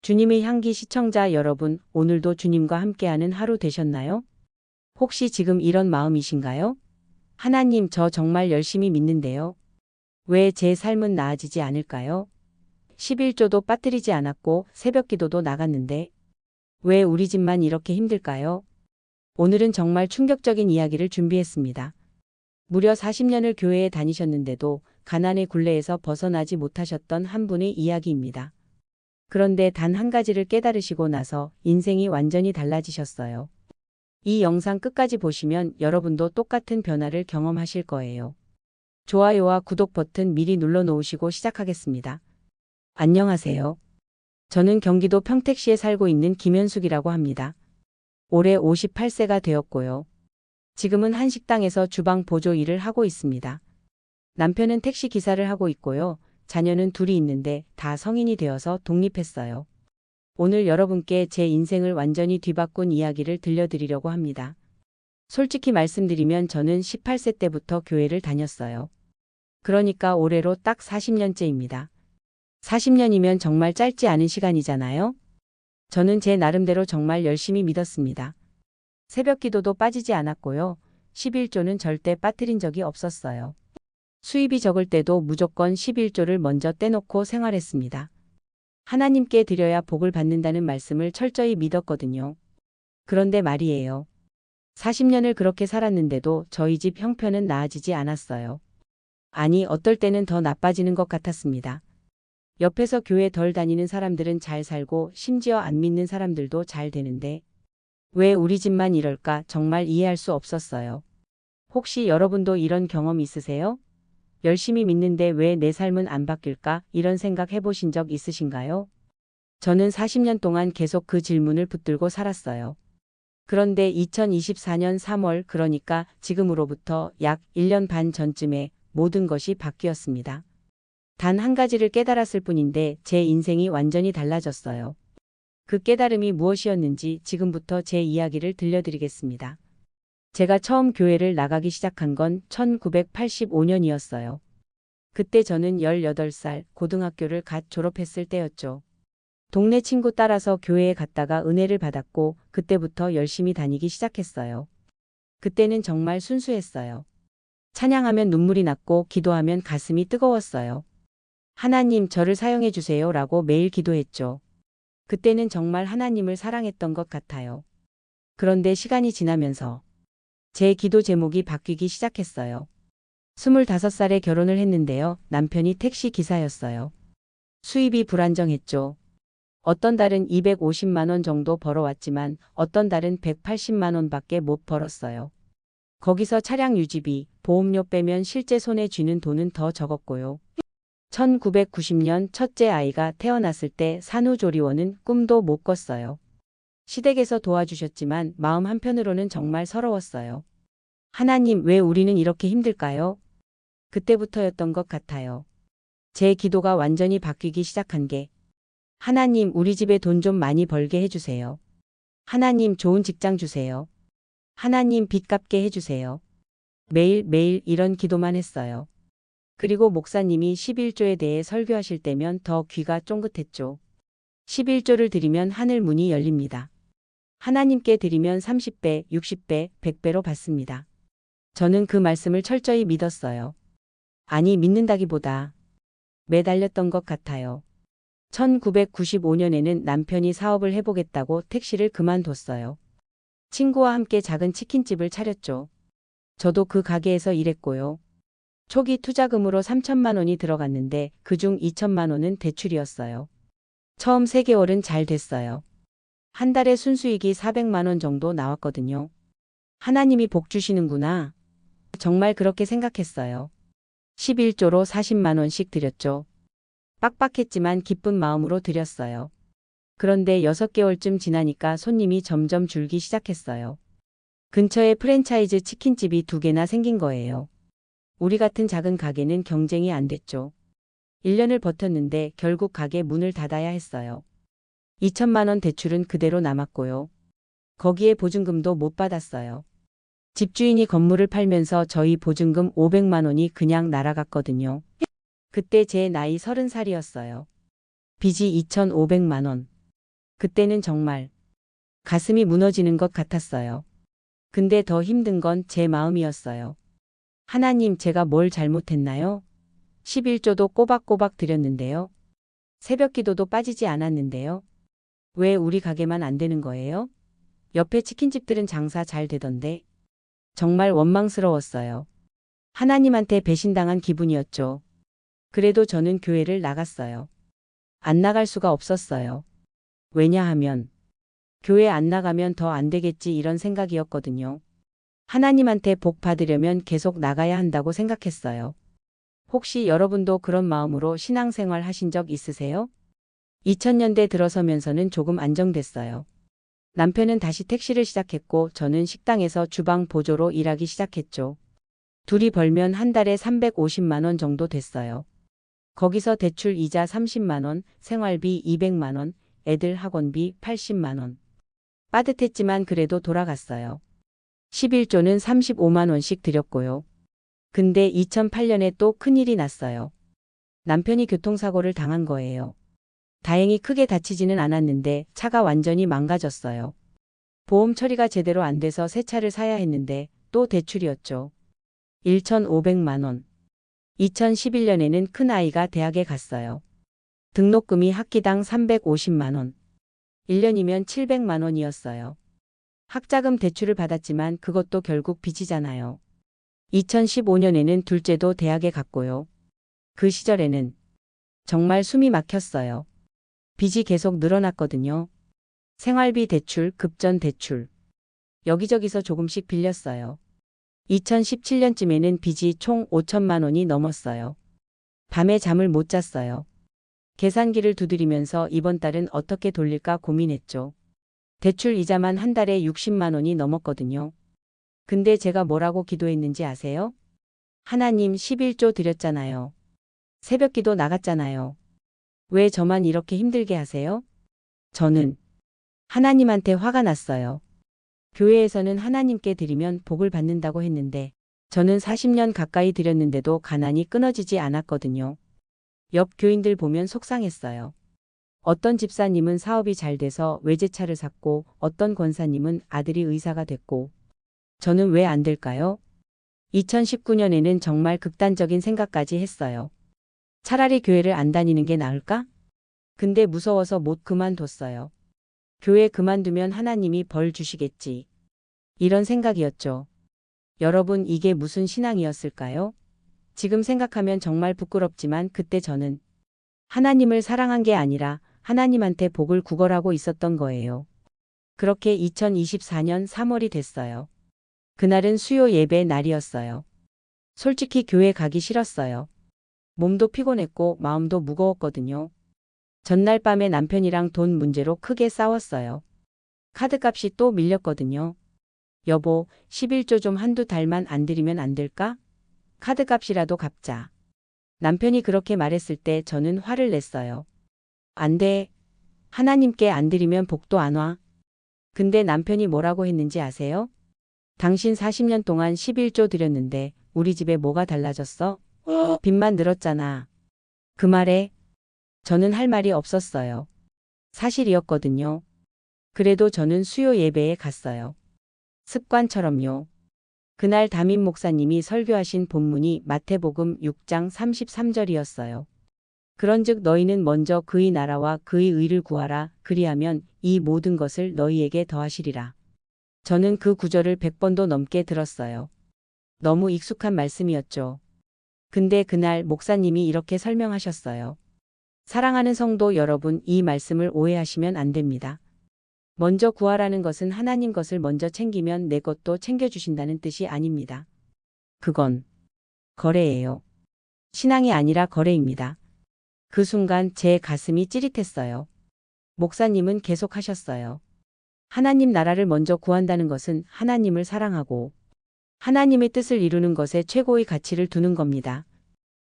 주님의 향기 시청자 여러분, 오늘도 주님과 함께하는 하루 되셨나요? 혹시 지금 이런 마음이신가요? 하나님, 저 정말 열심히 믿는데요. 왜 제 삶은 나아지지 않을까요? 11조도 빠뜨리지 않았고 새벽 기도도 나갔는데 왜 우리 집만 이렇게 힘들까요? 오늘은 정말 충격적인 이야기를 준비했습니다. 무려 40년을 교회에 다니셨는데도 가난의 굴레에서 벗어나지 못하셨던 한 분의 이야기입니다. 그런데 단 한 가지를 깨달으시고 나서 인생이 완전히 달라지셨어요. 이 영상 끝까지 보시면 여러분도 똑같은 변화를 경험하실 거예요. 좋아요와 구독 버튼 미리 눌러 놓으시고 시작하겠습니다. 안녕하세요. 저는 경기도 평택시에 살고 있는 김현숙이라고 합니다. 올해 58세가 되었고요. 지금은 한 식당에서 주방 보조 일을 하고 있습니다. 남편은 택시 기사를 하고 있고요. 자녀는 둘이 있는데 다 성인이 되어서 독립했어요. 오늘 여러분께 제 인생을 완전히 뒤바꾼 이야기를 들려드리려고 합니다. 솔직히 말씀드리면 저는 18세 때부터 교회를 다녔어요. 그러니까 올해로 딱 40년째입니다. 40년이면 정말 짧지 않은 시간이잖아요. 저는 제 나름대로 정말 열심히 믿었습니다. 새벽 기도도 빠지지 않았고요. 11조는 절대 빠뜨린 적이 없었어요. 수입이 적을 때도 무조건 11조를 먼저 떼놓고 생활했습니다. 하나님께 드려야 복을 받는다는 말씀을 철저히 믿었거든요. 그런데 말이에요. 40년을 그렇게 살았는데도 저희 집 형편은 나아지지 않았어요. 아니, 어떨 때는 더 나빠지는 것 같았습니다. 옆에서 교회 덜 다니는 사람들은 잘 살고 심지어 안 믿는 사람들도 잘 되는데 왜 우리 집만 이럴까 정말 이해할 수 없었어요. 혹시 여러분도 이런 경험 있으세요? 열심히 믿는데 왜 내 삶은 안 바뀔까 이런 생각 해보신 적 있으신가요? 저는 40년 동안 계속 그 질문을 붙들고 살았어요. 그런데 2024년 3월 그러니까 지금으로부터 약 1년 반 전쯤에 모든 것이 바뀌었습니다. 단 한 가지를 깨달았을 뿐인데 제 인생이 완전히 달라졌어요. 그 깨달음이 무엇이었는지 지금부터 제 이야기를 들려드리겠습니다. 제가 처음 교회를 나가기 시작한 건 1985년이었어요. 그때 저는 18살 고등학교를 갓 졸업했을 때였죠. 동네 친구 따라서 교회에 갔다가 은혜를 받았고 그때부터 열심히 다니기 시작했어요. 그때는 정말 순수했어요. 찬양하면 눈물이 났고 기도하면 가슴이 뜨거웠어요. 하나님, 저를 사용해 주세요 라고 매일 기도했죠. 그때는 정말 하나님을 사랑했던 것 같아요. 그런데 시간이 지나면서 제 기도 제목이 바뀌기 시작했어요. 25살에 결혼을 했는데요. 남편이 택시 기사였어요. 수입이 불안정했죠. 어떤 달은 250만 원 정도 벌어왔지만 어떤 달은 180만 원밖에 못 벌었어요. 거기서 차량 유지비, 보험료 빼면 실제 손에 쥐는 돈은 더 적었고요. 1990년 첫째 아이가 태어났을 때 산후조리원은 꿈도 못 꿨어요. 시댁에서 도와주셨지만 마음 한편으로는 정말 서러웠어요. 하나님, 왜 우리는 이렇게 힘들까요? 그때부터였던 것 같아요. 제 기도가 완전히 바뀌기 시작한 게 하나님, 우리 집에 돈 좀 많이 벌게 해주세요. 하나님, 좋은 직장 주세요. 하나님, 빚 갚게 해주세요. 매일매일 이런 기도만 했어요. 그리고 목사님이 11조에 대해 설교하실 때면 더 귀가 쫑긋했죠. 11조를 드리면 하늘 문이 열립니다. 하나님께 드리면 30배, 60배, 100배로 받습니다. 저는 그 말씀을 철저히 믿었어요. 아니, 믿는다기보다 매달렸던 것 같아요. 1995년에는 남편이 사업을 해보겠다고 택시를 그만뒀어요. 친구와 함께 작은 치킨집을 차렸죠. 저도 그 가게에서 일했고요. 초기 투자금으로 3천만 원이 들어갔는데 그중 2천만 원은 대출이었어요. 처음 3개월은 잘 됐어요. 한 달에 순수익이 400만 원 정도 나왔거든요. 하나님이 복 주시는구나. 정말 그렇게 생각했어요. 11조로 40만 원씩 드렸죠. 빡빡했지만 기쁜 마음으로 드렸어요. 그런데 6개월쯤 지나니까 손님이 점점 줄기 시작했어요. 근처에 프랜차이즈 치킨집이 2개나 생긴 거예요. 우리 같은 작은 가게는 경쟁이 안 됐죠. 1년을 버텼는데 결국 가게 문을 닫아야 했어요. 2천만 원 대출은 그대로 남았고요. 거기에 보증금도 못 받았어요. 집주인이 건물을 팔면서 저희 보증금 500만 원이 그냥 날아갔거든요. 그때 제 나이 30살이었어요. 빚이 2,500만 원. 그때는 정말 가슴이 무너지는 것 같았어요. 근데 더 힘든 건 제 마음이었어요. 하나님, 제가 뭘 잘못했나요? 11조도 꼬박꼬박 드렸는데요. 새벽 기도도 빠지지 않았는데요. 왜 우리 가게만 안 되는 거예요? 옆에 치킨집들은 장사 잘 되던데. 정말 원망스러웠어요. 하나님한테 배신당한 기분이었죠. 그래도 저는 교회를 나갔어요. 안 나갈 수가 없었어요. 왜냐하면 교회 안 나가면 더 안 되겠지, 이런 생각이었거든요. 하나님한테 복 받으려면 계속 나가야 한다고 생각했어요. 혹시 여러분도 그런 마음으로 신앙생활 하신 적 있으세요? 2000년대 들어서면서는 조금 안정됐어요. 남편은 다시 택시를 시작했고 저는 식당에서 주방 보조로 일하기 시작했죠. 둘이 벌면 한 달에 350만 원 정도 됐어요. 거기서 대출 이자 30만 원, 생활비 200만 원, 애들 학원비 80만 원. 빠듯했지만 그래도 돌아갔어요. 11조는 35만 원씩 드렸고요. 근데 2008년에 또 큰일이 났어요. 남편이 교통사고를 당한 거예요. 다행히 크게 다치지는 않았는데 차가 완전히 망가졌어요. 보험 처리가 제대로 안 돼서 새 차를 사야 했는데 또 대출이었죠. 1,500만 원. 2011년에는 큰아이가 대학에 갔어요. 등록금이 학기당 350만 원. 1년이면 700만 원이었어요. 학자금 대출을 받았지만 그것도 결국 빚이잖아요. 2015년에는 둘째도 대학에 갔고요. 그 시절에는 정말 숨이 막혔어요. 빚이 계속 늘어났거든요. 생활비 대출, 급전 대출. 여기저기서 조금씩 빌렸어요. 2017년쯤에는 빚이 총 5천만 원이 넘었어요. 밤에 잠을 못 잤어요. 계산기를 두드리면서 이번 달은 어떻게 돌릴까 고민했죠. 대출 이자만 한 달에 60만 원이 넘었거든요. 근데 제가 뭐라고 기도했는지 아세요? 하나님, 11조 드렸잖아요. 새벽 기도 나갔잖아요. 왜 저만 이렇게 힘들게 하세요? 저는 하나님한테 화가 났어요. 교회에서는 하나님께 드리면 복을 받는다고 했는데 저는 40년 가까이 드렸는데도 가난이 끊어지지 않았거든요. 옆 교인들 보면 속상했어요. 어떤 집사님은 사업이 잘 돼서 외제차를 샀고 어떤 권사님은 아들이 의사가 됐고 저는 왜 안 될까요? 2019년에는 정말 극단적인 생각까지 했어요. 차라리 교회를 안 다니는 게 나을까? 근데 무서워서 못 그만뒀어요. 교회 그만두면 하나님이 벌 주시겠지. 이런 생각이었죠. 여러분, 이게 무슨 신앙이었을까요? 지금 생각하면 정말 부끄럽지만 그때 저는 하나님을 사랑한 게 아니라 하나님한테 복을 구걸하고 있었던 거예요. 그렇게 2024년 3월이 됐어요. 그날은 수요 예배 날이었어요. 솔직히 교회 가기 싫었어요. 몸도 피곤했고 마음도 무거웠거든요. 전날 밤에 남편이랑 돈 문제로 크게 싸웠어요. 카드값이 또 밀렸거든요. 여보, 11조 좀 한두 달만 안 드리면 안 될까? 카드값이라도 갚자. 남편이 그렇게 말했을 때 저는 화를 냈어요. 안 돼. 하나님께 안 드리면 복도 안 와. 근데 남편이 뭐라고 했는지 아세요? 당신 40년 동안 11조 드렸는데 우리 집에 뭐가 달라졌어? 빚만 늘었잖아. 그 말에 저는 할 말이 없었어요. 사실이었거든요. 그래도 저는 수요 예배에 갔어요. 습관처럼요. 그날 담임 목사님이 설교하신 본문이 마태복음 6장 33절이었어요. 그런즉 너희는 먼저 그의 나라와 그의 의를 구하라. 그리하면 이 모든 것을 너희에게 더하시리라. 저는 그 구절을 100번도 넘게 들었어요. 너무 익숙한 말씀이었죠. 근데 그날 목사님이 이렇게 설명하셨어요. 사랑하는 성도 여러분, 이 말씀을 오해하시면 안 됩니다. 먼저 구하라는 것은 하나님 것을 먼저 챙기면 내 것도 챙겨주신다는 뜻이 아닙니다. 그건 거래예요. 신앙이 아니라 거래입니다. 그 순간 제 가슴이 찌릿했어요. 목사님은 계속 하셨어요. 하나님 나라를 먼저 구한다는 것은 하나님을 사랑하고 하나님의 뜻을 이루는 것에 최고의 가치를 두는 겁니다.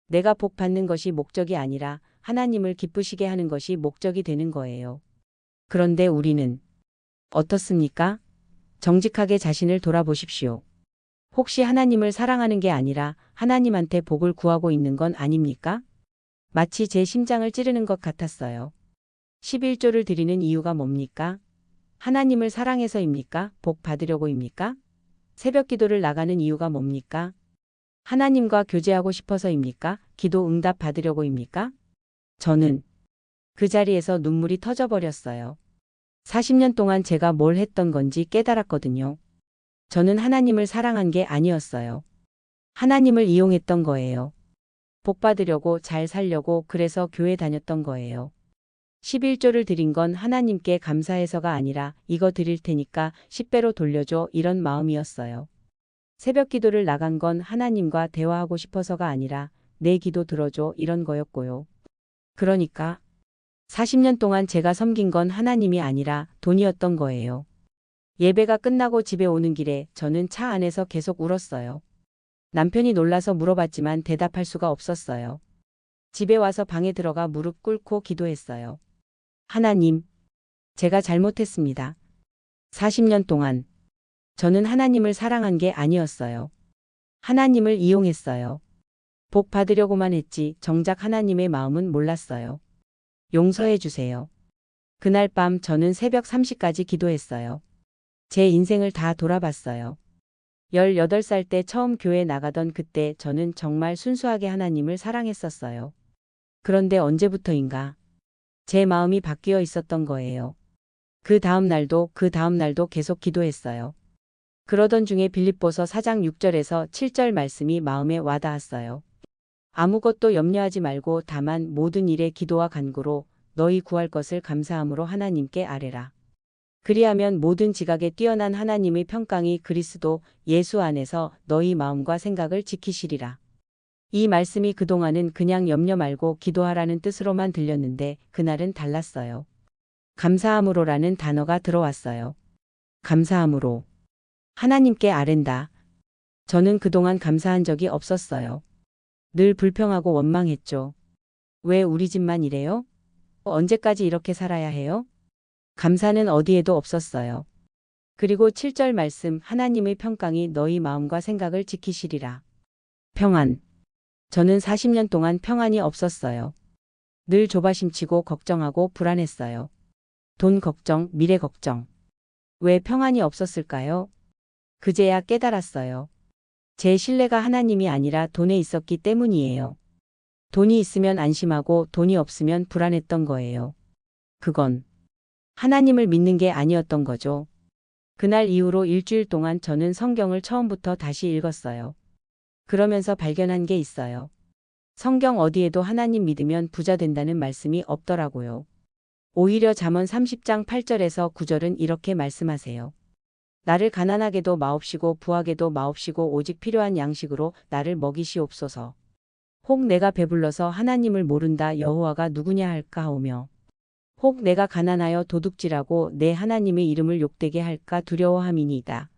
내가 복 받는 것이 목적이 아니라 하나님을 기쁘시게 하는 것이 목적이 되는 거예요. 그런데 우리는 어떻습니까? 정직하게 자신을 돌아보십시오. 혹시 하나님을 사랑하는 게 아니라 하나님한테 복을 구하고 있는 건 아닙니까? 마치 제 심장을 찌르는 것 같았어요. 11조를 드리는 이유가 뭡니까? 하나님을 사랑해서입니까? 복 받으려고입니까? 새벽 기도를 나가는 이유가 뭡니까? 하나님과 교제하고 싶어서입니까? 기도 응답 받으려고입니까? 저는 그 자리에서 눈물이 터져버렸어요. 40년 동안 제가 뭘 했던 건지 깨달았거든요. 저는 하나님을 사랑한 게 아니었어요. 하나님을 이용했던 거예요. 복 받으려고, 잘 살려고, 그래서 교회 다녔던 거예요. 11조를 드린 건 하나님께 감사해서가 아니라 이거 드릴 테니까 10배로 돌려줘, 이런 마음이었어요. 새벽 기도를 나간 건 하나님과 대화하고 싶어서가 아니라 내 기도 들어줘, 이런 거였고요. 그러니까 40년 동안 제가 섬긴 건 하나님이 아니라 돈이었던 거예요. 예배가 끝나고 집에 오는 길에 저는 차 안에서 계속 울었어요. 남편이 놀라서 물어봤지만 대답할 수가 없었어요. 집에 와서 방에 들어가 무릎 꿇고 기도했어요. 하나님, 제가 잘못했습니다. 40년 동안 저는 하나님을 사랑한 게 아니었어요. 하나님을 이용했어요. 복 받으려고만 했지 정작 하나님의 마음은 몰랐어요. 용서해 주세요. 그날 밤 저는 새벽 3시까지 기도했어요. 제 인생을 다 돌아봤어요. 18살 때 처음 교회 나가던 그때 저는 정말 순수하게 하나님을 사랑했었어요. 그런데 언제부터인가 제 마음이 바뀌어 있었던 거예요. 그 다음 날도 계속 기도했어요. 그러던 중에 빌립보서 4장 6절에서 7절 말씀이 마음에 와닿았어요. 아무것도 염려하지 말고 다만 모든 일에 기도와 간구로 너희 구할 것을 감사함으로 하나님께 아뢰라. 그리하면 모든 지각에 뛰어난 하나님의 평강이 그리스도 예수 안에서 너희 마음과 생각을 지키시리라. 이 말씀이 그동안은 그냥 염려 말고 기도하라는 뜻으로만 들렸는데 그날은 달랐어요. 감사함으로라는 단어가 들어왔어요. 감사함으로. 하나님께 아랜다. 저는 그동안 감사한 적이 없었어요. 늘 불평하고 원망했죠. 왜 우리 집만 이래요? 언제까지 이렇게 살아야 해요? 감사는 어디에도 없었어요. 그리고 7절 말씀 하나님의 평강이 너희 마음과 생각을 지키시리라. 평안. 저는 40년 동안 평안이 없었어요. 늘 조바심치고 걱정하고 불안했어요. 돈 걱정, 미래 걱정. 왜 평안이 없었을까요? 그제야 깨달았어요. 제 신뢰가 하나님이 아니라 돈에 있었기 때문이에요. 돈이 있으면 안심하고 돈이 없으면 불안했던 거예요. 그건 하나님을 믿는 게 아니었던 거죠. 그날 이후로 일주일 동안 저는 성경을 처음부터 다시 읽었어요. 그러면서 발견한 게 있어요. 성경 어디에도 하나님 믿으면 부자 된다는 말씀이 없더라고요. 오히려 잠언 30장 8절에서 9절은 이렇게 말씀하세요. 나를 가난하게도 마옵시고 부하게도 마옵시고 오직 필요한 양식으로 나를 먹이시옵소서. 혹 내가 배불러서 하나님을 모른다 여호와가 누구냐 할까 하오며 혹 내가 가난하여 도둑질하고 내 하나님의 이름을 욕되게 할까 두려워함이니이다.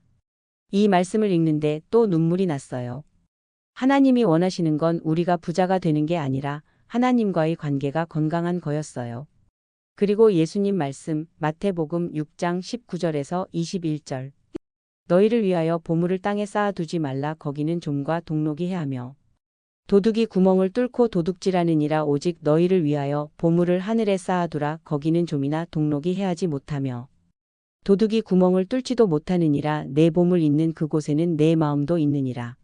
이 말씀을 읽는데 또 눈물이 났어요. 하나님이 원하시는 건 우리가 부자가 되는 게 아니라 하나님과의 관계가 건강한 거였어요. 그리고 예수님 말씀 마태복음 6장 19절에서 21절. 너희를 위하여 보물을 땅에 쌓아두지 말라 거기는 좀과 동록이 해하며 도둑이 구멍을 뚫고 도둑질하느니라 오직 너희를 위하여 보물을 하늘에 쌓아두라 거기는 좀이나 동록이 해하지 못하며 도둑이 구멍을 뚫지도 못하느니라 내 보물 있는 그곳에는 내 마음도 있느니라.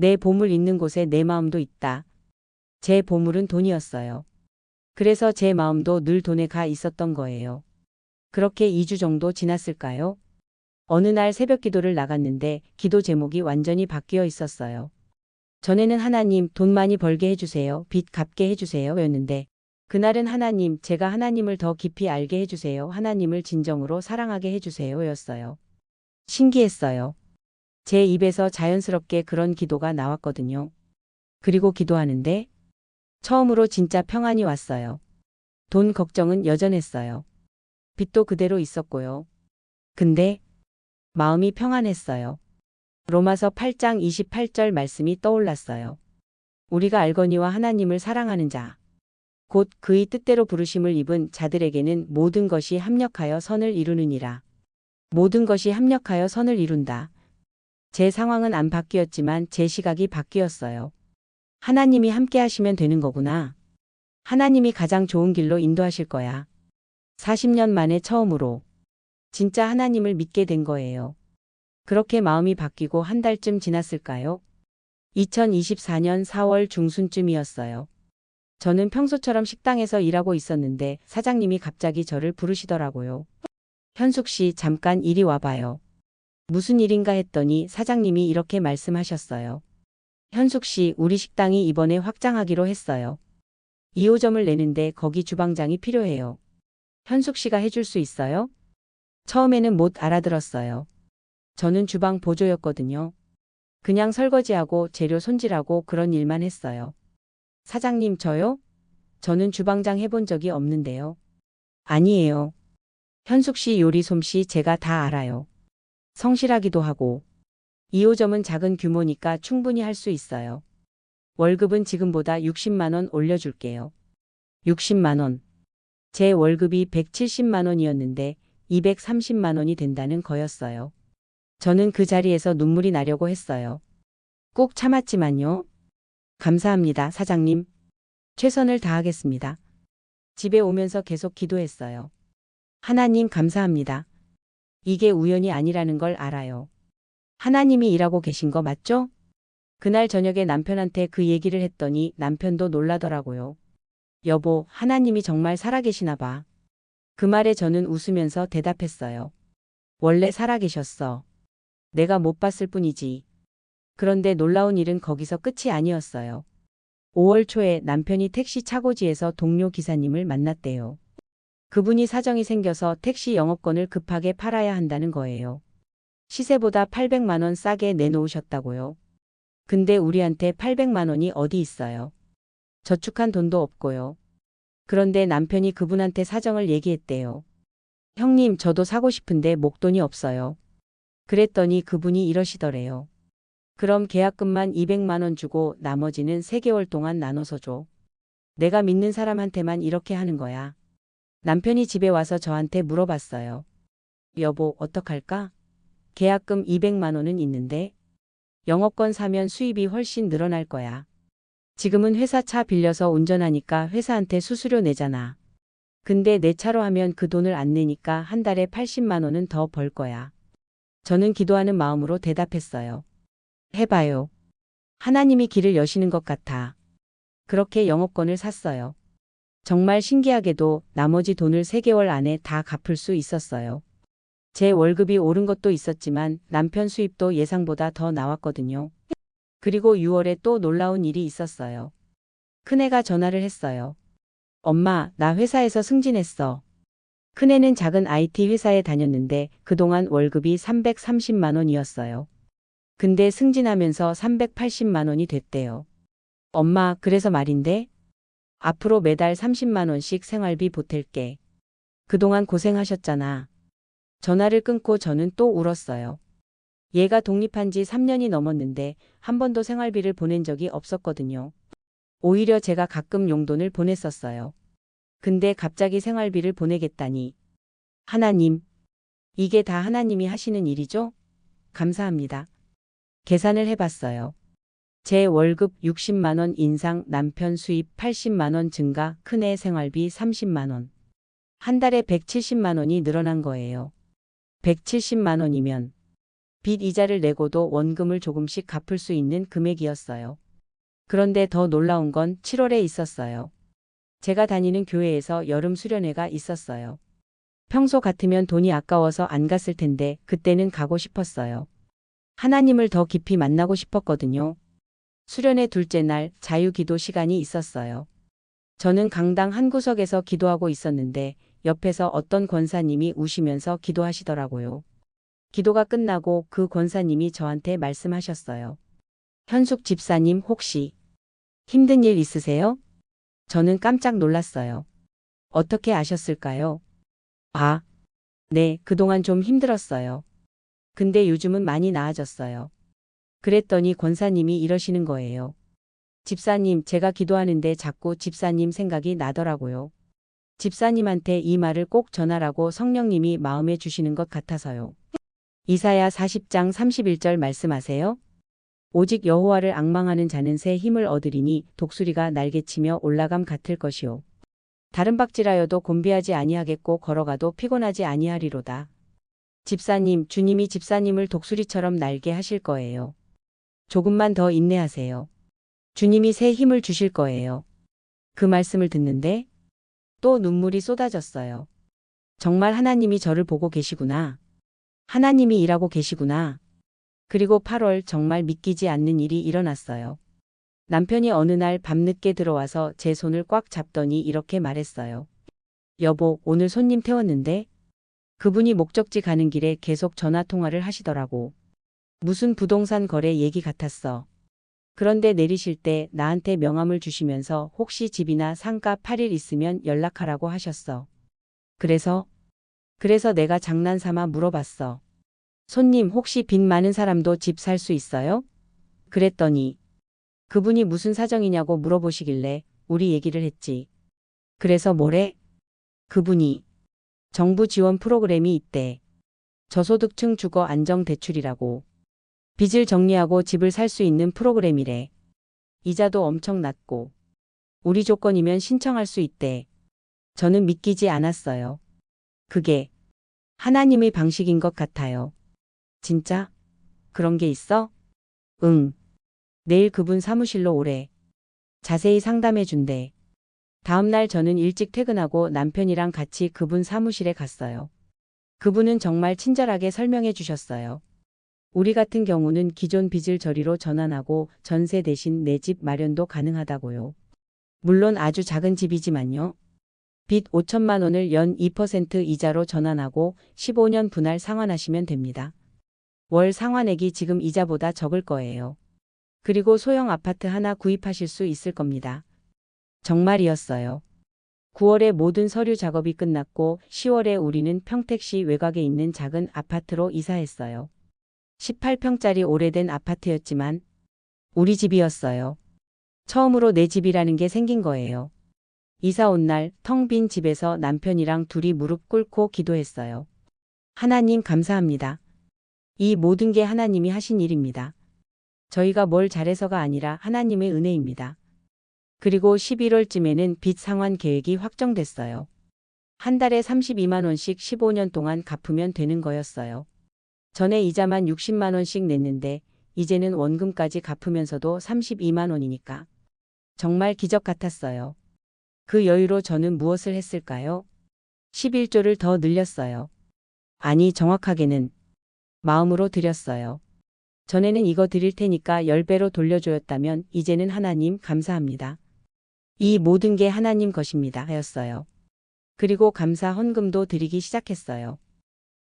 내 보물 있는 곳에 내 마음도 있다. 제 보물은 돈이었어요. 그래서 제 마음도 늘 돈에 가 있었던 거예요. 그렇게 2주 정도 지났을까요? 어느 날 새벽 기도를 나갔는데 기도 제목이 완전히 바뀌어 있었어요. 전에는 하나님 돈 많이 벌게 해주세요. 빚 갚게 해주세요. 였는데 그날은 하나님 제가 하나님을 더 깊이 알게 해주세요. 하나님을 진정으로 사랑하게 해주세요. 였어요. 신기했어요. 제 입에서 자연스럽게 그런 기도가 나왔거든요. 그리고 기도하는데 처음으로 진짜 평안이 왔어요. 돈 걱정은 여전했어요. 빚도 그대로 있었고요. 근데 마음이 평안했어요. 로마서 8장 28절 말씀이 떠올랐어요. 우리가 알거니와 하나님을 사랑하는 자, 곧 그의 뜻대로 부르심을 입은 자들에게는 모든 것이 합력하여 선을 이루느니라. 모든 것이 합력하여 선을 이룬다. 제 상황은 안 바뀌었지만 제 시각이 바뀌었어요. 하나님이 함께 하시면 되는 거구나. 하나님이 가장 좋은 길로 인도하실 거야. 40년 만에 처음으로 진짜 하나님을 믿게 된 거예요. 그렇게 마음이 바뀌고 한 달쯤 지났을까요? 2024년 4월 중순쯤이었어요. 저는 평소처럼 식당에서 일하고 있었는데 사장님이 갑자기 저를 부르시더라고요. 현숙 씨, 잠깐 이리 와봐요. 무슨 일인가 했더니 사장님이 이렇게 말씀하셨어요. 현숙 씨, 우리 식당이 이번에 확장하기로 했어요. 2호점을 내는데 거기 주방장이 필요해요. 현숙 씨가 해줄 수 있어요? 처음에는 못 알아들었어요. 저는 주방 보조였거든요. 그냥 설거지하고 재료 손질하고 그런 일만 했어요. 사장님, 저요? 저는 주방장 해본 적이 없는데요. 아니에요. 현숙 씨 요리 솜씨 제가 다 알아요. 성실하기도 하고. 2호점은 작은 규모니까 충분히 할 수 있어요. 월급은 지금보다 60만 원 올려줄게요. 60만 원. 제 월급이 170만 원이었는데 230만 원이 된다는 거였어요. 저는 그 자리에서 눈물이 나려고 했어요. 꾹 참았지만요. 감사합니다, 사장님. 최선을 다하겠습니다. 집에 오면서 계속 기도했어요. 하나님 감사합니다. 이게 우연이 아니라는 걸 알아요. 하나님이 일하고 계신 거 맞죠? 그날 저녁에 남편한테 그 얘기를 했더니 남편도 놀라더라고요. 여보, 하나님이 정말 살아계시나 봐. 그 말에 저는 웃으면서 대답했어요. 원래 살아계셨어. 내가 못 봤을 뿐이지. 그런데 놀라운 일은 거기서 끝이 아니었어요. 5월 초에 남편이 택시 차고지에서 동료 기사님을 만났대요. 그분이 사정이 생겨서 택시 영업권을 급하게 팔아야 한다는 거예요. 시세보다 800만 원 싸게 내놓으셨다고요. 근데 우리한테 800만 원이 어디 있어요. 저축한 돈도 없고요. 그런데 남편이 그분한테 사정을 얘기했대요. 형님, 저도 사고 싶은데 목돈이 없어요. 그랬더니 그분이 이러시더래요. 그럼 계약금만 200만 원 주고 나머지는 3개월 동안 나눠서 줘. 내가 믿는 사람한테만 이렇게 하는 거야. 남편이 집에 와서 저한테 물어봤어요. 여보, 어떡할까? 계약금 200만 원은 있는데 영업권 사면 수입이 훨씬 늘어날 거야. 지금은 회사 차 빌려서 운전하니까 회사한테 수수료 내잖아. 근데 내 차로 하면 그 돈을 안 내니까 한 달에 80만 원은 더 벌 거야. 저는 기도하는 마음으로 대답했어요. 해봐요. 하나님이 길을 여시는 것 같아. 그렇게 영업권을 샀어요. 정말 신기하게도 나머지 돈을 3개월 안에 다 갚을 수 있었어요. 제 월급이 오른 것도 있었지만 남편 수입도 예상보다 더 나왔거든요. 그리고 6월에 또 놀라운 일이 있었어요. 큰애가 전화를 했어요. 엄마, 나 회사에서 승진했어. 큰애는 작은 IT 회사에 다녔는데 그동안 월급이 330만 원이었어요. 근데 승진하면서 380만 원이 됐대요. 엄마, 그래서 말인데 앞으로 매달 30만 원씩 생활비 보탤게. 그동안 고생하셨잖아. 전화를 끊고 저는 또 울었어요. 얘가 독립한 지 3년이 넘었는데 한 번도 생활비를 보낸 적이 없었거든요. 오히려 제가 가끔 용돈을 보냈었어요. 근데 갑자기 생활비를 보내겠다니. 하나님, 이게 다 하나님이 하시는 일이죠? 감사합니다. 계산을 해봤어요. 제 월급 60만 원 인상, 남편 수입 80만 원 증가, 큰애 생활비 30만 원. 한 달에 170만 원이 늘어난 거예요. 170만 원이면 빚 이자를 내고도 원금을 조금씩 갚을 수 있는 금액이었어요. 그런데 더 놀라운 건 7월에 있었어요. 제가 다니는 교회에서 여름 수련회가 있었어요. 평소 같으면 돈이 아까워서 안 갔을 텐데 그때는 가고 싶었어요. 하나님을 더 깊이 만나고 싶었거든요. 수련회 둘째 날 자유기도 시간이 있었어요. 저는 강당 한 구석에서 기도하고 있었는데 옆에서 어떤 권사님이 우시면서 기도하시더라고요. 기도가 끝나고 그 권사님이 저한테 말씀하셨어요. 현숙 집사님, 혹시 힘든 일 있으세요? 저는 깜짝 놀랐어요. 어떻게 아셨을까요? 아, 네, 그동안 좀 힘들었어요. 근데 요즘은 많이 나아졌어요. 그랬더니 권사님이 이러시는 거예요. 집사님, 제가 기도하는데 자꾸 집사님 생각이 나더라고요. 집사님한테 이 말을 꼭 전하라고 성령님이 마음에 주시는 것 같아서요. 이사야 40장 31절 말씀하세요. 오직 여호와를 앙망하는 자는 새 힘을 얻으리니 독수리가 날개치며 올라감 같을 것이요. 다른 박질하여도 곤비하지 아니하겠고 걸어가도 피곤하지 아니하리로다. 집사님, 주님이 집사님을 독수리처럼 날게 하실 거예요. 조금만 더 인내하세요. 주님이 새 힘을 주실 거예요. 그 말씀을 듣는데 또 눈물이 쏟아졌어요. 정말 하나님이 저를 보고 계시구나. 하나님이 일하고 계시구나. 그리고 8월 정말 믿기지 않는 일이 일어났어요. 남편이 어느 날 밤늦게 들어와서 제 손을 꽉 잡더니 이렇게 말했어요. 여보, 오늘 손님 태웠는데? 그분이 목적지 가는 길에 계속 전화 통화를 하시더라고. 무슨 부동산 거래 얘기 같았어. 그런데 내리실 때 나한테 명함을 주시면서 혹시 집이나 상가 8일 있으면 연락하라고 하셨어. 그래서 내가 장난삼아 물어봤어. 손님 혹시 빚 많은 사람도 집 살 수 있어요? 그랬더니 그분이 무슨 사정이냐고 물어보시길래 우리 얘기를 했지. 그래서 뭐래? 그분이 정부 지원 프로그램이 있대. 저소득층 주거 안정 대출이라고. 빚을 정리하고 집을 살 수 있는 프로그램이래. 이자도 엄청 낮고. 우리 조건이면 신청할 수 있대. 저는 믿기지 않았어요. 그게 하나님의 방식인 것 같아요. 진짜? 그런 게 있어? 응. 내일 그분 사무실로 오래. 자세히 상담해 준대. 다음날 저는 일찍 퇴근하고 남편이랑 같이 그분 사무실에 갔어요. 그분은 정말 친절하게 설명해 주셨어요. 우리 같은 경우는 기존 빚을 저리로 전환하고 전세 대신 내 집 마련도 가능하다고요. 물론 아주 작은 집이지만요. 빚 5천만 원을 연 2% 이자로 전환하고 15년 분할 상환하시면 됩니다. 월 상환액이 지금 이자보다 적을 거예요. 그리고 소형 아파트 하나 구입하실 수 있을 겁니다. 정말이었어요. 9월에 모든 서류 작업이 끝났고 10월에 우리는 평택시 외곽에 있는 작은 아파트로 이사했어요. 18평짜리 오래된 아파트였지만 우리 집이었어요. 처음으로 내 집이라는 게 생긴 거예요. 이사 온 날 텅 빈 집에서 남편이랑 둘이 무릎 꿇고 기도했어요. 하나님 감사합니다. 이 모든 게 하나님이 하신 일입니다. 저희가 뭘 잘해서가 아니라 하나님의 은혜입니다. 그리고 11월쯤에는 빚 상환 계획이 확정됐어요. 한 달에 32만 원씩 15년 동안 갚으면 되는 거였어요. 전에 이자만 60만 원씩 냈는데 이제는 원금까지 갚으면서도 32만 원이니까. 정말 기적 같았어요. 그 여유로 저는 무엇을 했을까요? 11조를 더 늘렸어요. 아니 정확하게는 마음으로 드렸어요. 전에는 이거 드릴 테니까 10배로 돌려줘였다면 이제는 하나님 감사합니다. 이 모든 게 하나님 것입니다 하였어요. 그리고 감사 헌금도 드리기 시작했어요.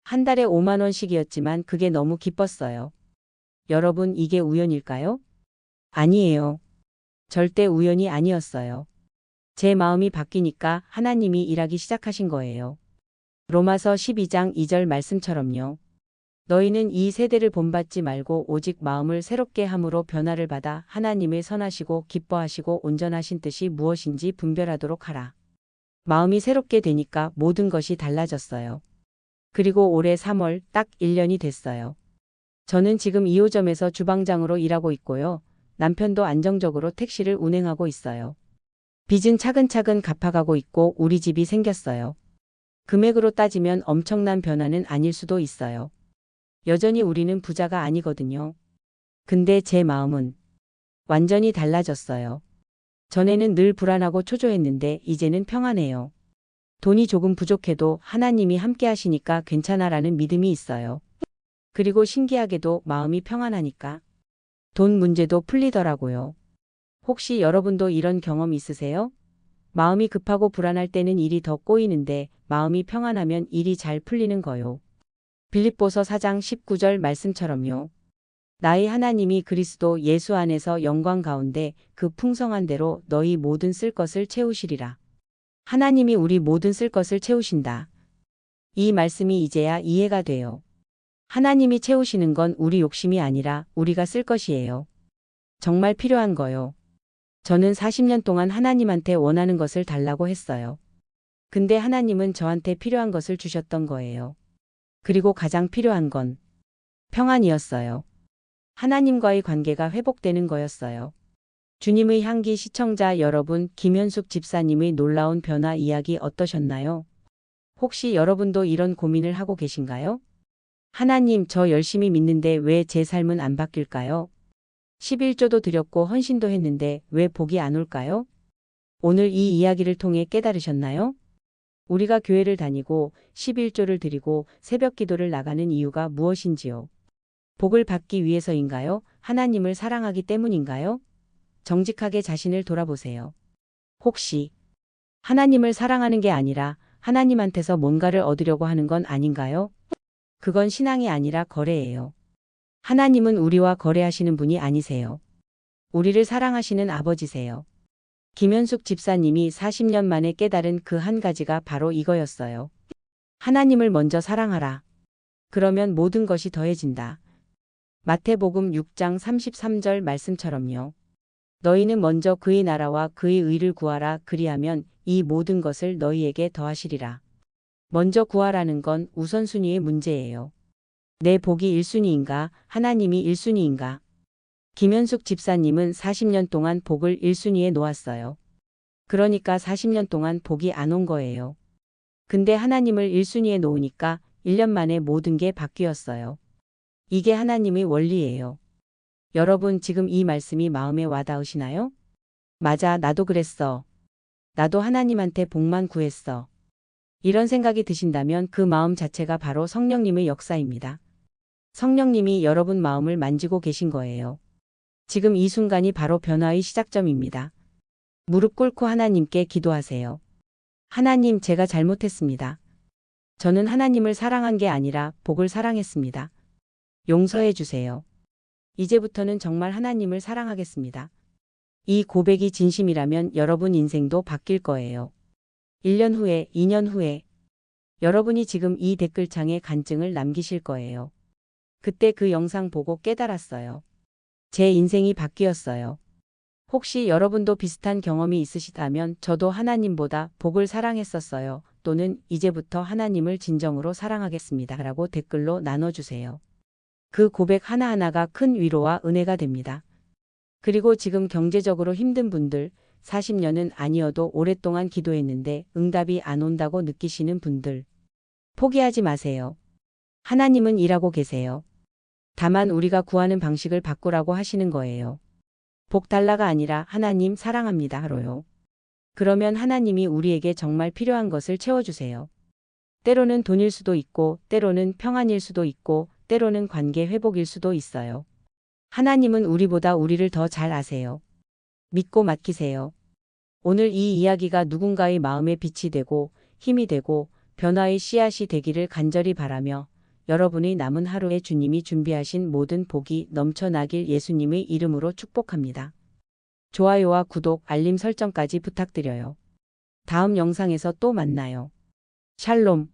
한 달에 5만 원씩이었지만 그게 너무 기뻤어요. 여러분 이게 우연일까요? 아니에요. 절대 우연이 아니었어요. 제 마음이 바뀌니까 하나님이 일하기 시작하신 거예요. 로마서 12장 2절 말씀처럼요. 너희는 이 세대를 본받지 말고 오직 마음을 새롭게 함으로 변화를 받아 하나님의 선하시고 기뻐하시고 온전하신 뜻이 무엇인지 분별하도록 하라. 마음이 새롭게 되니까 모든 것이 달라졌어요. 그리고 올해 3월 딱 1년이 됐어요. 저는 지금 2호점에서 주방장으로 일하고 있고요. 남편도 안정적으로 택시를 운행하고 있어요. 빚은 차근차근 갚아가고 있고 우리 집이 생겼어요. 금액으로 따지면 엄청난 변화는 아닐 수도 있어요. 여전히 우리는 부자가 아니거든요. 근데 제 마음은 완전히 달라졌어요. 전에는 늘 불안하고 초조했는데 이제는 평안해요. 돈이 조금 부족해도 하나님이 함께 하시니까 괜찮아라는 믿음이 있어요. 그리고 신기하게도 마음이 평안하니까 돈 문제도 풀리더라고요. 혹시 여러분도 이런 경험 있으세요? 마음이 급하고 불안할 때는 일이 더 꼬이는데 마음이 평안하면 일이 잘 풀리는 거요. 빌립보서 4장 19절 말씀처럼요. 나의 하나님이 그리스도 예수 안에서 영광 가운데 그 풍성한 대로 너희 모든 쓸 것을 채우시리라. 하나님이 우리 모든 쓸 것을 채우신다. 이 말씀이 이제야 이해가 돼요. 하나님이 채우시는 건 우리 욕심이 아니라 우리가 쓸 것이에요. 정말 필요한 거요. 저는 40년 동안 하나님한테 원하는 것을 달라고 했어요. 근데 하나님은 저한테 필요한 것을 주셨던 거예요. 그리고 가장 필요한 건 평안이었어요. 하나님과의 관계가 회복되는 거였어요. 주님의 향기 시청자 여러분, 김현숙 집사님의 놀라운 변화 이야기 어떠셨나요? 혹시 여러분도 이런 고민을 하고 계신가요? 하나님, 저 열심히 믿는데 왜 제 삶은 안 바뀔까요? 11조도 드렸고 헌신도 했는데 왜 복이 안 올까요? 오늘 이 이야기를 통해 깨달으셨나요? 우리가 교회를 다니고 11조를 드리고 새벽 기도를 나가는 이유가 무엇인지요? 복을 받기 위해서인가요? 하나님을 사랑하기 때문인가요? 정직하게 자신을 돌아보세요. 혹시 하나님을 사랑하는 게 아니라 하나님한테서 뭔가를 얻으려고 하는 건 아닌가요? 그건 신앙이 아니라 거래예요. 하나님은 우리와 거래하시는 분이 아니세요. 우리를 사랑하시는 아버지세요. 김현숙 집사님이 40년 만에 깨달은 그 한 가지가 바로 이거였어요. 하나님을 먼저 사랑하라. 그러면 모든 것이 더해진다. 마태복음 6장 33절 말씀처럼요. 너희는 먼저 그의 나라와 그의 의를 구하라. 그리하면 이 모든 것을 너희에게 더하시리라. 먼저 구하라는 건 우선순위의 문제예요. 내 복이 1순위인가? 하나님이 1순위인가? 김현숙 집사님은 40년 동안 복을 1순위에 놓았어요. 그러니까 40년 동안 복이 안 온 거예요. 근데 하나님을 1순위에 놓으니까 1년 만에 모든 게 바뀌었어요. 이게 하나님의 원리예요. 여러분, 지금 이 말씀이 마음에 와닿으시나요? 맞아, 나도 그랬어. 나도 하나님한테 복만 구했어. 이런 생각이 드신다면 그 마음 자체가 바로 성령님의 역사입니다. 성령님이 여러분 마음을 만지고 계신 거예요. 지금 이 순간이 바로 변화의 시작점입니다. 무릎 꿇고 하나님께 기도하세요. 하나님, 제가 잘못했습니다. 저는 하나님을 사랑한 게 아니라 복을 사랑했습니다. 용서해 주세요. 이제부터는 정말 하나님을 사랑하겠습니다. 이 고백이 진심이라면 여러분 인생도 바뀔 거예요. 1년 후에, 2년 후에 여러분이 지금 이 댓글창에 간증을 남기실 거예요. 그때 그 영상 보고 깨달았어요. 제 인생이 바뀌었어요. 혹시 여러분도 비슷한 경험이 있으시다면 저도 하나님보다 복을 사랑했었어요. 또는 이제부터 하나님을 진정으로 사랑하겠습니다. 라고 댓글로 나눠주세요. 그 고백 하나하나가 큰 위로와 은혜가 됩니다. 그리고 지금 경제적으로 힘든 분들, 40년은 아니어도 오랫동안 기도했는데 응답이 안 온다고 느끼시는 분들, 포기하지 마세요. 하나님은 일하고 계세요. 다만 우리가 구하는 방식을 바꾸라고 하시는 거예요. 복 달라가 아니라 하나님 사랑합니다로요. 그러면 하나님이 우리에게 정말 필요한 것을 채워주세요. 때로는 돈일 수도 있고, 때로는 평안일 수도 있고, 때로는 관계 회복일 수도 있어요. 하나님은 우리보다 우리를 더 잘 아세요. 믿고 맡기세요. 오늘 이 이야기가 누군가의 마음에 빛이 되고 힘이 되고 변화의 씨앗이 되기를 간절히 바라며 여러분의 남은 하루에 주님이 준비하신 모든 복이 넘쳐나길 예수님의 이름으로 축복합니다. 좋아요와 구독, 알림 설정까지 부탁드려요. 다음 영상에서 또 만나요. 샬롬.